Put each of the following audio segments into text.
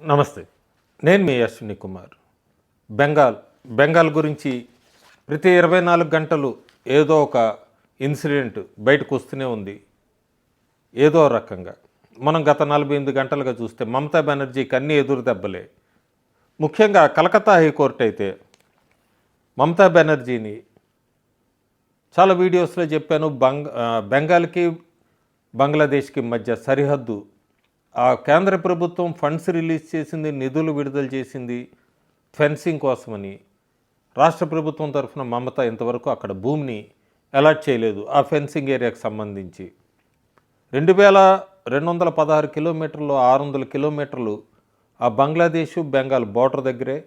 నమస్తే. నేను మీ అశ్విని కుమార్. బెంగాల్ గురించి ప్రతి 24 గంటలు ఏదో ఒక ఇన్సిడెంట్ బయటకొస్తూనే ఉంది. ఏదో రకంగా. మనం గత 48 గంటలుగా చూస్తే మమతా బెనర్జీకి అన్నీ ఎదురు దెబ్బలే. ముఖ్యంగా కలకత్తా హైకోర్టు అయితే మమతా బెనర్జీని చాలా వీడియోస్లో చెప్పాను. బెంగాల్కి బంగ్లాదేశ్కి మధ్య సరిహద్దు ఆ కేంద్ర ప్రభుత్వం ఫండ్స్ రిలీజ్ చేసింది, నిధులు విడుదల చేసింది ఫెన్సింగ్ కోసమని. రాష్ట్ర ప్రభుత్వం తరఫున మమత ఇంతవరకు అక్కడ భూమిని అలాట్ చేయలేదు ఆ ఫెన్సింగ్ ఏరియాకి సంబంధించి. 2216 కిలోమీటర్లు 600 కిలోమీటర్లు ఆ బంగ్లాదేశ్ బెంగాల్ బోర్డర్ దగ్గరే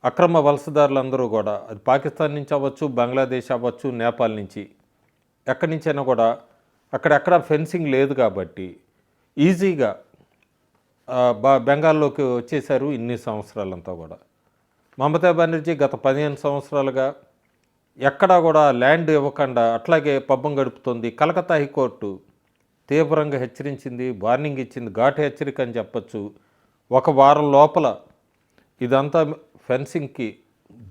అక్రమ వలసదారులందరూ కూడా, అది పాకిస్తాన్ నుంచి అవ్వచ్చు, బంగ్లాదేశ్ అవ్వచ్చు, నేపాల్ నుంచి, ఎక్కడి నుంచైనా కూడా అక్కడెక్కడ ఫెన్సింగ్ లేదు కాబట్టి ఈజీగా బెంగాల్లోకి వచ్చేసారు ఇన్ని సంవత్సరాలంతా కూడా. మమతా బెనర్జీ గత 15 సంవత్సరాలుగా ఎక్కడా కూడా ల్యాండ్ ఇవ్వకుండా అట్లాగే పబ్బం గడుపుతుంది. కలకత్తా హైకోర్టు తీవ్రంగా హెచ్చరించింది, వార్నింగ్ ఇచ్చింది, ఘాటు హెచ్చరిక అని చెప్పచ్చు. ఒక వారం లోపల ఇదంతా ఫెన్సింగ్కి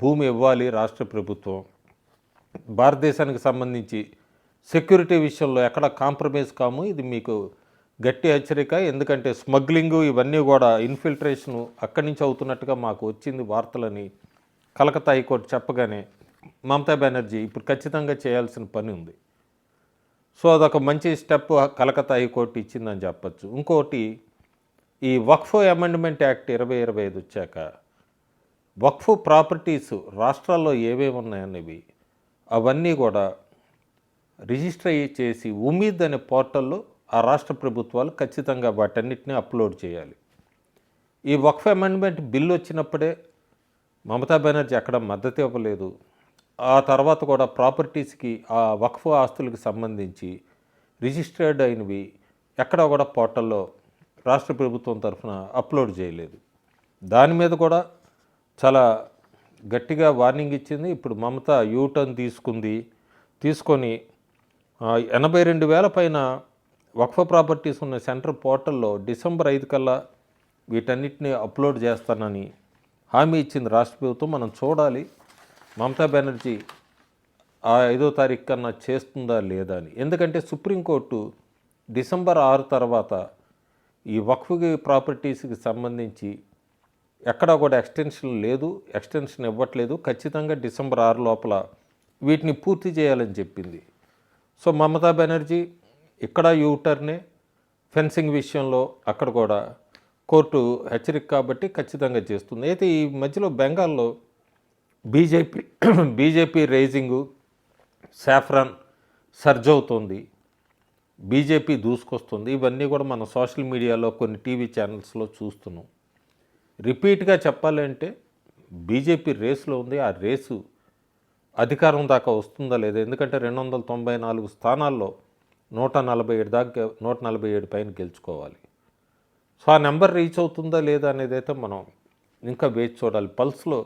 భూమి ఇవ్వాలి రాష్ట్ర ప్రభుత్వం. భారతదేశానికి సంబంధించి సెక్యూరిటీ విషయంలో ఎక్కడ కాంప్రమైజ్ కాము, ఇది మీకు గట్టి హెచ్చరిక. ఎందుకంటే స్మగ్లింగు ఇవన్నీ కూడా ఇన్ఫిల్ట్రేషను అక్కడి నుంచి అవుతున్నట్టుగా మాకు వచ్చింది వార్తలని కలకత్తా హైకోర్టు చెప్పగానే మమతా బెనర్జీ ఇప్పుడు ఖచ్చితంగా చేయాల్సిన పని ఉంది. సో అదొక మంచి స్టెప్ కలకత్తా హైకోర్టు ఇచ్చిందని చెప్పచ్చు. ఇంకోటి, ఈ వక్ఫ్ అమెండ్మెంట్ యాక్ట్ 2025 వచ్చాక వక్ఫ్ ప్రాపర్టీస్ రాష్ట్రాల్లో ఏవేవి ఉన్నాయనేవి అవన్నీ కూడా రిజిస్టర్ చేసి ఉమీద్ అనే పోర్టల్లో ఆ రాష్ట్ర ప్రభుత్వాలు ఖచ్చితంగా వాటన్నిటిని అప్లోడ్ చేయాలి. ఈ వక్ఫ్ అమెండ్మెంట్ బిల్ వచ్చినప్పుడే మమతా బెనర్జీ అక్కడ మద్దతు ఇవ్వలేదు. ఆ తర్వాత కూడా ప్రాపర్టీస్కి ఆ వక్ఫ్ ఆస్తులకు సంబంధించి రిజిస్టర్డ్ అయినవి ఎక్కడ కూడా పోర్టల్లో రాష్ట్ర ప్రభుత్వం తరఫున అప్లోడ్ చేయలేదు. దాని మీద కూడా చాలా గట్టిగా వార్నింగ్ ఇచ్చింది. ఇప్పుడు మమత యూటర్న్ తీసుకొని 82,000 పైన వక్ఫ్ ప్రాపర్టీస్ ఉన్న సెంటర్ పోర్టల్లో డిసెంబర్ 5 కల్లా వీటన్నిటిని అప్లోడ్ చేస్తానని హామీ ఇచ్చింది రాష్ట్ర ప్రభుత్వం. మనం చూడాలి మమతా బెనర్జీ ఆ 5వ తారీఖు కన్నా చేస్తుందా లేదా అని. ఎందుకంటే సుప్రీంకోర్టు డిసెంబర్ 6 తర్వాత ఈ వక్ఫ్ ప్రాపర్టీస్కి సంబంధించి ఎక్కడా కూడా ఎక్స్టెన్షన్ ఇవ్వట్లేదు. ఖచ్చితంగా డిసెంబర్ 6 లోపల వీటిని పూర్తి చేయాలని చెప్పింది. సో మమతా బెనర్జీ ఇక్కడ యూటర్నే ఫెన్సింగ్ విషయంలో అక్కడ కూడా కోర్టు హెచ్చరిక కాబట్టి ఖచ్చితంగా చేస్తుంది. అయితే ఈ మధ్యలో బెంగాల్లో బీజేపీ రైజింగు, సాఫ్రాన్ సర్జ్ అవుతుంది, బీజేపీ దూసుకొస్తుంది. ఇవన్నీ కూడా మన సోషల్ మీడియాలో కొన్ని టీవీ ఛానల్స్లో చూస్తున్నాం. రిపీట్గా చెప్పాలంటే బీజేపీ రేసులో ఉంది. ఆ రేసు అధికారం దాకా వస్తుందా లేదా? ఎందుకంటే 294 స్థానాల్లో 147 పైన గెలుచుకోవాలి. సో ఆ నెంబర్ రీచ్ అవుతుందా లేదా అనేది అయితే మనం ఇంకా వేచి చూడాలి. పల్స్లో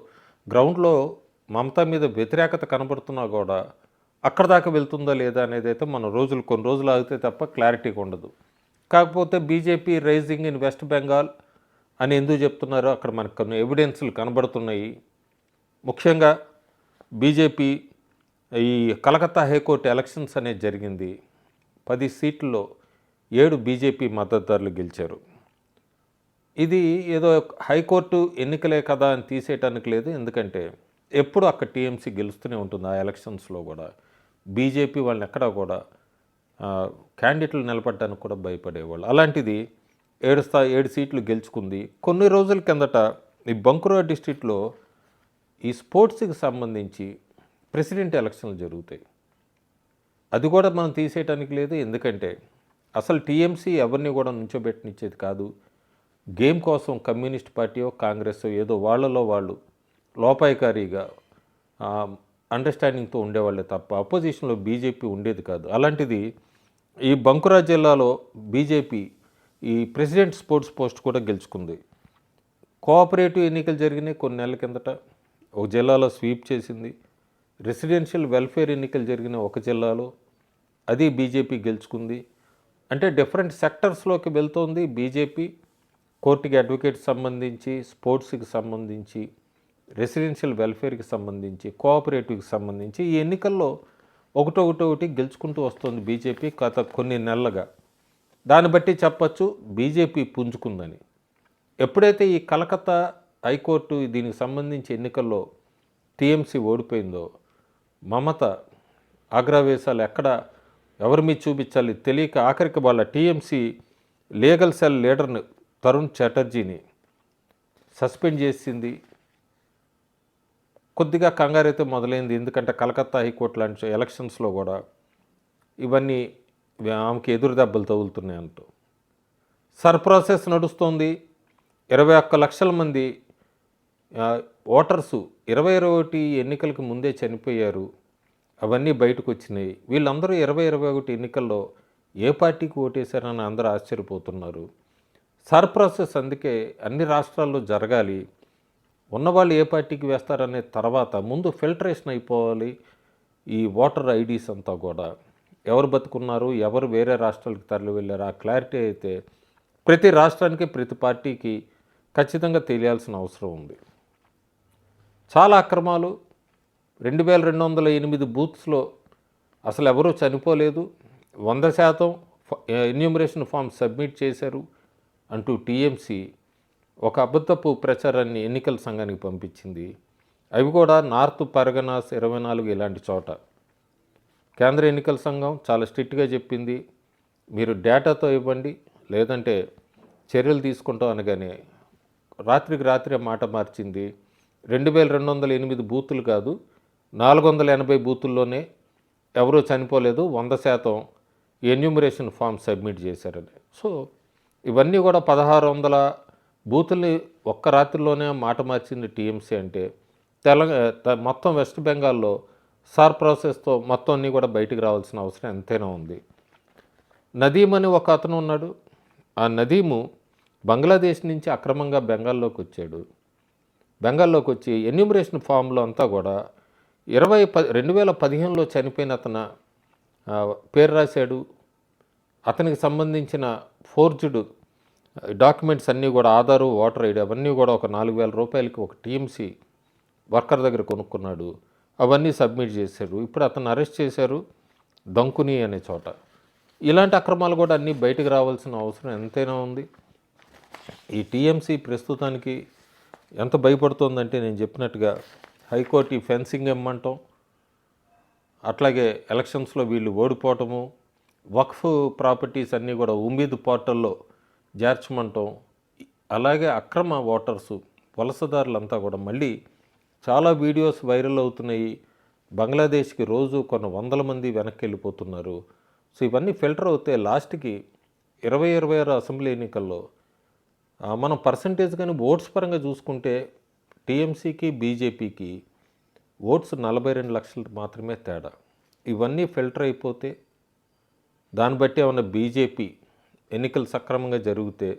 గ్రౌండ్లో మమతా మీద వ్యతిరేకత కనబడుతున్నా కూడా అక్కడ దాకా వెళ్తుందా లేదా అనేది అయితే మనం కొన్ని రోజులు ఆగితే తప్ప క్లారిటీగా ఉండదు. కాకపోతే BJP rising in West Bengal అని ఎందుకు చెప్తున్నారో అక్కడ మనకు కొన్ని ఎవిడెన్స్లు కనబడుతున్నాయి. ముఖ్యంగా బీజేపీ ఈ కలకత్తా హైకోర్టు ఎలక్షన్స్ అనేది జరిగింది. 10 సీట్లలో 7 బీజేపీ మద్దతుదారులు గెలిచారు. ఇది ఏదో హైకోర్టు ఎన్నికలే కదా అని తీసేయటానికి లేదు. ఎందుకంటే ఎప్పుడు అక్కడ టీఎంసీ గెలుస్తూనే ఉంటుంది. ఆ ఎలక్షన్స్లో కూడా బీజేపీ వాళ్ళని ఎక్కడా కూడా క్యాండిడేట్లు నిలబడడానికి కూడా భయపడేవాళ్ళు. అలాంటిది 7 సీట్లు గెలుచుకుంది. కొన్ని రోజుల కిందట ఈ బంకురా డిస్ట్రిక్ట్లో ఈ స్పోర్ట్స్కి సంబంధించి ప్రెసిడెంట్ ఎలక్షన్లు జరుగుతాయి. అది కూడా మనం తీసేయటానికి లేదు. ఎందుకంటే అసలు టీఎంసీ ఎవరిని కూడా నుంచోబెట్టనిచ్చేది కాదు. గేమ్ కోసం కమ్యూనిస్ట్ పార్టీయో కాంగ్రెస్ ఏదో వాళ్ళలో వాళ్ళు లోపాయికారిగా అండర్స్టాండింగ్తో ఉండేవాళ్ళే తప్ప అపోజిషన్లో బీజేపీ ఉండేది కాదు. అలాంటిది ఈ బంకురా జిల్లాలో బీజేపీ ఈ ప్రెసిడెంట్ స్పోర్ట్స్ పోస్ట్ కూడా గెలుచుకుంది. కోఆపరేటివ్ ఎన్నికలు జరిగినాయి కొన్ని నెలల కిందట. ఒక జిల్లాలో స్వీప్ చేసింది. రెసిడెన్షియల్ వెల్ఫేర్ ఎన్నికలు జరిగిన ఒక జిల్లాలో అది బీజేపీ గెలుచుకుంది. అంటే డిఫరెంట్ సెక్టర్స్లోకి వెళ్తోంది బీజేపీ. కోర్టుకి అడ్వకేట్కి సంబంధించి, స్పోర్ట్స్కి సంబంధించి, రెసిడెన్షియల్ వెల్ఫేర్కి సంబంధించి, కోఆపరేటివ్కి సంబంధించి ఈ ఎన్నికల్లో ఒకటొకటి గెలుచుకుంటూ వస్తుంది బీజేపీ గత కొన్ని నెలలుగా. దాన్ని బట్టి చెప్పచ్చు బీజేపీ పుంజుకుందని. ఎప్పుడైతే ఈ కలకత్తా హైకోర్టు దీనికి సంబంధించి ఎన్నికల్లో టీఎంసీ ఓడిపోయిందో, మమత ఆగ్రహవేశాలు ఎవరి మీద చూపించాలి తెలియక ఆఖరికి వాళ్ళ టీఎంసీ లీగల్ సెల్ లీడర్ని తరుణ్ చటర్జీని సస్పెండ్ చేసింది. కొద్దిగా కంగారైతే మొదలైంది. ఎందుకంటే కలకత్తా హైకోర్టు లాంటి ఎలక్షన్స్లో కూడా ఇవన్నీ ఆమెకి ఎదురు దెబ్బలు తగులుతున్నాయి అంటూ ప్రాసెస్ నడుస్తోంది. 21 లక్షల మంది ఓటర్సు 2021 ఎన్నికలకు ముందే చనిపోయారు. అవన్నీ బయటకు వచ్చినాయి. వీళ్ళందరూ 2021 ఎన్నికల్లో ఏ పార్టీకి ఓటేశారని అందరూ ఆశ్చర్యపోతున్నారు. ప్రాసెస్ అందుకే అన్ని రాష్ట్రాల్లో జరగాలి. ఉన్నవాళ్ళు ఏ పార్టీకి వేస్తారనే తర్వాత ముందు ఫిల్టరేషన్ అయిపోవాలి. ఈ ఓటర్ ఐడీస్ అంతా కూడా ఎవరు బతుకున్నారు, ఎవరు వేరే రాష్ట్రాలకు తరలి వెళ్ళారు, ఆ క్లారిటీ అయితే ప్రతి రాష్ట్రానికి, ప్రతి పార్టీకి ఖచ్చితంగా తెలియాల్సిన అవసరం ఉంది. చాలా అక్రమాలు. 2208 బూత్స్లో అసలు ఎవరూ చనిపోలేదు, 100% ఎన్యూమరేషన్ ఫామ్ సబ్మిట్ చేశారు అంటూ టీఎంసీ ఒక అబద్ధపు ప్రచారాన్ని ఎన్నికల సంఘానికి పంపించింది. అవి కూడా నార్త్ పరగనాస్ 24 ఇలాంటి చోట. కేంద్ర ఎన్నికల సంఘం చాలా స్ట్రిక్ట్గా చెప్పింది, మీరు డేటాతో ఇవ్వండి లేదంటే చర్యలు తీసుకుంటాం అనగానే రాత్రికి రాత్రే మాట మార్చింది. 2208 బూతులు కాదు, 480 బూతుల్లోనే ఎవరూ చనిపోలేదు, 100% ఎన్యూమరేషన్ ఫామ్ సబ్మిట్ చేశారని. సో ఇవన్నీ కూడా 1600 బూతుల్ని ఒక్క రాత్రిలోనే మాట మార్చింది టీఎంసీ. అంటే మొత్తం వెస్ట్ బెంగాల్లో ప్రాసెస్తో మొత్తం అన్నీ కూడా బయటికి రావాల్సిన అవసరం ఎంతైనా ఉంది. నదీం అని ఒక అతను ఉన్నాడు. ఆ నదీము బంగ్లాదేశ్ నుంచి అక్రమంగా బెంగాల్లోకి వచ్చాడు. బెంగాల్లోకి వచ్చి ఎన్యూమరేషన్ ఫామ్లో అంతా కూడా 2015లో చనిపోయిన అతను పేరు రాశాడు. అతనికి సంబంధించిన ఫోర్జ్డ్ డాక్యుమెంట్స్ అన్నీ కూడా ఆధారు, ఓటర్ ఐడి అవన్నీ కూడా ఒక 4000 రూపాయలకి ఒక టీఎంసీ వర్కర్ దగ్గర కొనుక్కున్నాడు. అవన్నీ సబ్మిట్ చేశారు. ఇప్పుడు అతను అరెస్ట్ చేశారు దంకుని అనే చోట. ఇలాంటి అక్రమాలు కూడా అన్నీ బయటకు రావాల్సిన అవసరం ఎంతైనా ఉంది. ఈ టీఎంసీ ప్రస్తుతానికి ఎంత భయపడుతోందంటే నేను చెప్పినట్టుగా హైకోర్టు ఈ ఫెన్సింగ్ ఇమ్మంటాం, అట్లాగే ఎలక్షన్స్లో వీళ్ళు ఓడిపోవటము, వక్ఫ్ ప్రాపర్టీస్ అన్నీ కూడా ఉమ్మీద్ పోర్టల్లో చేర్చమంటాం, అలాగే అక్రమ ఓటర్సు వలసదారులంతా కూడా మళ్ళీ చాలా వీడియోస్ వైరల్ అవుతున్నాయి. బంగ్లాదేశ్కి రోజు కొన్ని 100 మంది వెనక్కి వెళ్ళిపోతున్నారు. సో ఇవన్నీ ఫిల్టర్ అవుతే లాస్ట్కి 2026 అసెంబ్లీ ఎన్నికల్లో మనం పర్సంటేజ్ కానీ ఓట్స్ పరంగా చూసుకుంటే టీఎంసీకి బీజేపీకి ఓట్స్ 42 లక్షలు మాత్రమే తేడా. ఇవన్నీ ఫిల్టర్ అయిపోతే దాన్ని బట్టి ఏమన్నా బీజేపీ ఎన్నికలు సక్రమంగా జరిగితే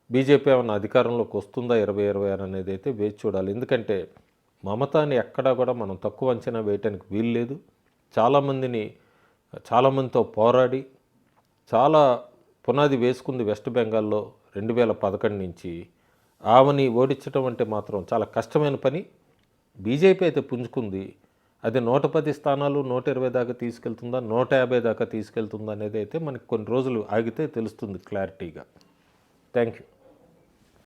బీజేపీ ఏమన్నా అధికారంలోకి వస్తుందా 2026 అనేది అయితే వేచి చూడాలి. ఎందుకంటే మమతాని ఎక్కడా కూడా మనం తక్కువ అంచనా వేయటానికి వీలు లేదు. చాలామందితో పోరాడి చాలా పునాది వేసుకుంది వెస్ట్ బెంగాల్లో 2011 నుంచి. ఆమెని ఓడించడం అంటే మాత్రం చాలా కష్టమైన పని. బీజేపీ అయితే పుంజుకుంది. అది 110 స్థానాలు 120 దాకా తీసుకెళ్తుందా, 150 దాకా తీసుకెళ్తుందా అనేది అయితే మనకి కొన్ని రోజులు ఆగితే తెలుస్తుంది క్లారిటీగా. Thank you.